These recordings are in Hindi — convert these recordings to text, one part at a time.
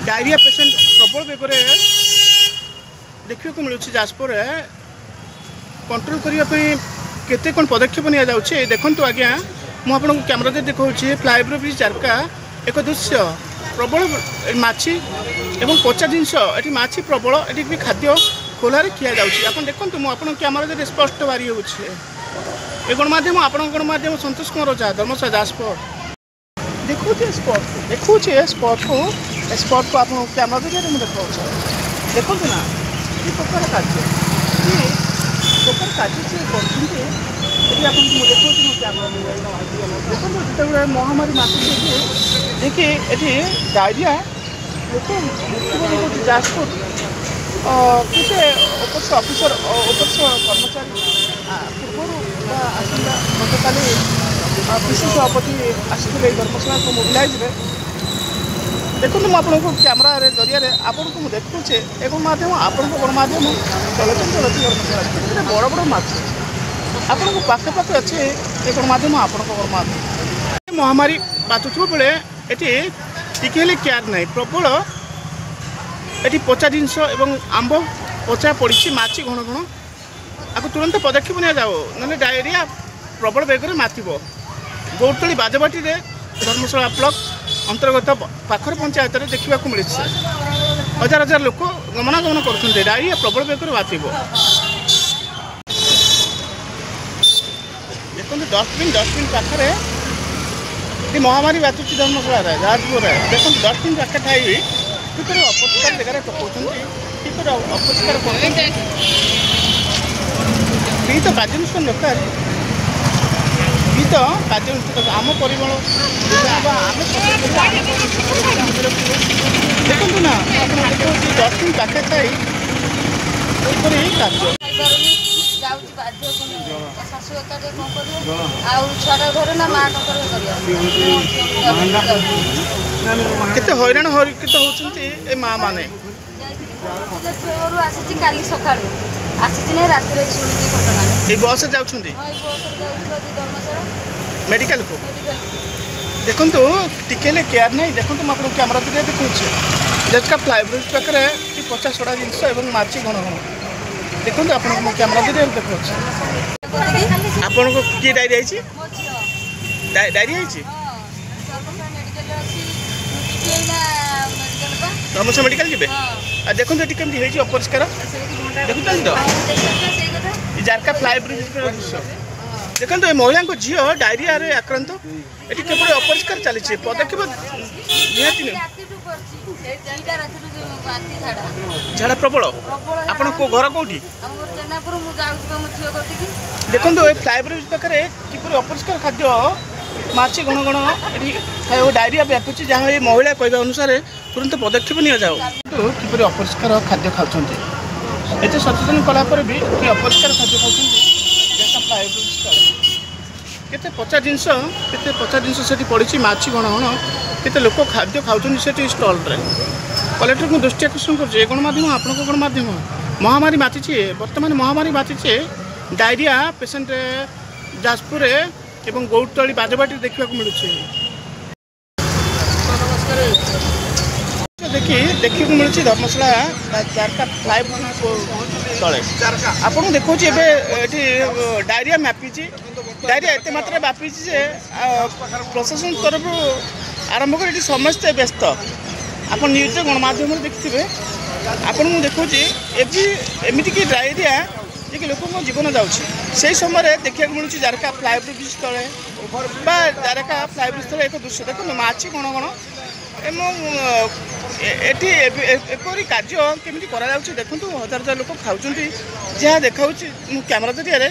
डायरिया पेसेंट प्रबल बेगर देखा मिलूँ जाजपुर कंट्रोल करने केते कौन पदक्षेप नि जाऊँगी देखु आज्ञा मुझे कैमेरा देखा फ्लाईओवर ब्रिज जारका एक दृश्य प्रबल माछी एवं पचा जिनस ये माछी प्रबल ये भी खाद्य खोलार खिया जाऊँगी देखो मुझे कैमेरा स्पष्ट बारी हो गणमाध्यम आप गणमाध्यम संतोष कुमार ओझा धर्मशाला जाजपुर देखुचे स्पॉट को आप कैमेरा जरिए मुझे देखा देखो ना ये प्रकार कार्य देखो महामारी मासी देखिए ये डायरिया लोक मृत्यु जाजपुर किसी ऑफिसर कर्मचारी पूर्व आसला गतकाली विशेष सभापति आसते धर्मशाला को मोबिलाइज देखो मुझे कैमेरा जरिए आपको मुझे देखुचे एक माध्यम आप गणमाध्यम चलचल धर्मशाला बड़ बड़ माछ आपको पाखे अच्छे एक गणमाध्यम आप गणमाध्यम महामारी बातुव बेले ये टिके केयार ना प्रबल ये पचा जिनस आंब पचा पड़ी माछी घन घन आपको तुरंत पदक्षेप नि जाओ ना डायरिया प्रबल बेगर मातिब गौरतली बाजबाटी धर्मशाला ब्लॉक अंतर्गत पाखर पंचायत देखा मिली हजार हजार लोक गमनागमन कर डायरिया प्रबल बेगर मातिब देखो डस्टबिन पाखे ये महामारी बातुची धर्मशाला जाजपुर देखो डस्टबिन पाखे ठाई किपर अपरिष्कार जगह पकाउछन्ति किपर अपरिष्कार करछन्ति तो कार्यानुष्ठान दरकार तो कार्यानुष्ठान आम परिमल देखो ना देखो डस्टबिन पाखे थाई कार्य केते हैरान हरकत होती ए माँ माने काली सका बस जाऊँगी मेडिकल को देखो टिके केयार नहीं देखो आप कैमेरा दिखे देखुचे जैसे फ्लाईओवर पाखे कि पचा सड़ा जिनस और माछी घन घन देखो आप कैमेरा जरिए देखुचे आपन को किए डायरिया डायरिया धर्मशाला मेडिकल जी देखो ये कमी अपरिष्कार देखुं तो जारका फ्लाईओवर दृश्य देखो ये महिला झील डायरिया आक्रांत ये केवल अपरिष्कार चली पदक्षेप निहाती झाड़ा प्रबल आपण को घर कौटी देखो ये फ्लाईओवर पाखे किपर अपरिष्कार खाद्य माछी घन घन ये डायरिया व्यापुची जहाँ ये महिला कहवा अनुसार तुरंत पदक्षेप नि जाओ किपर अपरिष्कार खाद्य खाऊँ एत सचेतन कलापर भी अपरिष्कार खाद्य खाऊँ फ्लाईओवर केते पचा जिनस से पड़ी माछी घन घन केते लोक खाद्य खाऊँ से स्टल कलेक्टर को दृष्टि आकर्षण कर गणमाध्यम आप गणमाध्यम महामारी मातिचे बर्तमान महामारी मातिचे डायरिया पेसेंट जाजपुर एवं गौरतली बाजबाटी देखा मिलूँ देखा मिलूँ धर्मशाला जारका फ्लाईओवर तले आपको देखो डायरिया व्यापी डायरिया एत मात्रा व्यापी प्रशासन तरफ आरंभ कर समस्ते व्यस्त आप न्यूज गणमाध्यम देखिए आपको देखुची एमती कि डायरिया जी लोक जीवन जाऊँगी समय देखा मिलूँ जारका फ्लाईओवर ब्रिज तले जारका फ्लाईओवर तले एक दृश्य देखो माछी घन घन एपरी कार्य केमी देखो हजार हजार लोक खाऊँ जहाँ देखा कैमेरा जरिए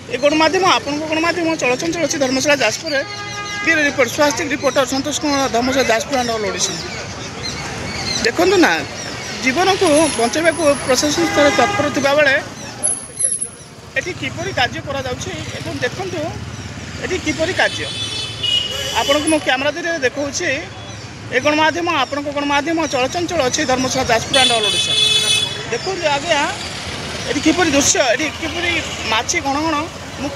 ये गणमाध्यम आप गणमाध्यम चलचंचल अच्छी धर्मशाला जाजपुर ब्यूरो रिपोर्ट स्वास्थ्य reporter Santosh Kumar Dharamshala Jajpur and all Odisha देखो ना जीवन को बचाइबा को प्रशासन स्तर तत्पर थिबा बेले एटी किपरि कार्य करा जाउछि एवं देखंतु एटी किपरि कार्य आपन को कैमेरा जरिए देखौछि ए गणमाध्यम आपन को गणमाध्यम चलचंचल अच्छे धर्मशाला जाजपुर एंड ऑल ओडिशा देखो आज्ञा ये किपरि दृश्य ये किपरि माछी घन घन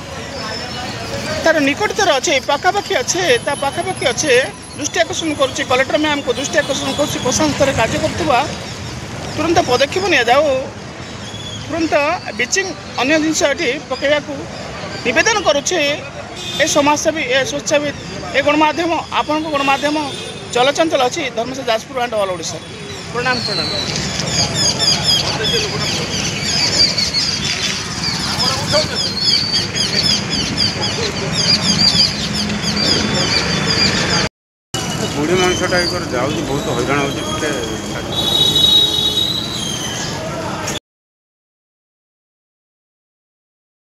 तार निकटतर अच्छे पाखापाखि अच्छे पाखापाखि अच्छे दृष्टि आकर्षण करुच्ची कलेक्टर मैम को दृष्टि आकर्षण करुच्ची प्रशासन स्तर कार्य करथुवा तुरंत पदक्षेप नि जाओ तुरंत ब्लीचिंग अन्य जिनस ये पकड़ा नवेदन करुच्छे ए समाजसेवी ए स्वच्छाविद ए गणमाध्यम आपण गणमाध्यम चलचंचल अच्छी धर्मशाला जाजपुर एंड ऑल ओडिशा प्रणाम प्रणाम। बुढ़ी मनुष्यटा जाऊँ बहुत हईराण हो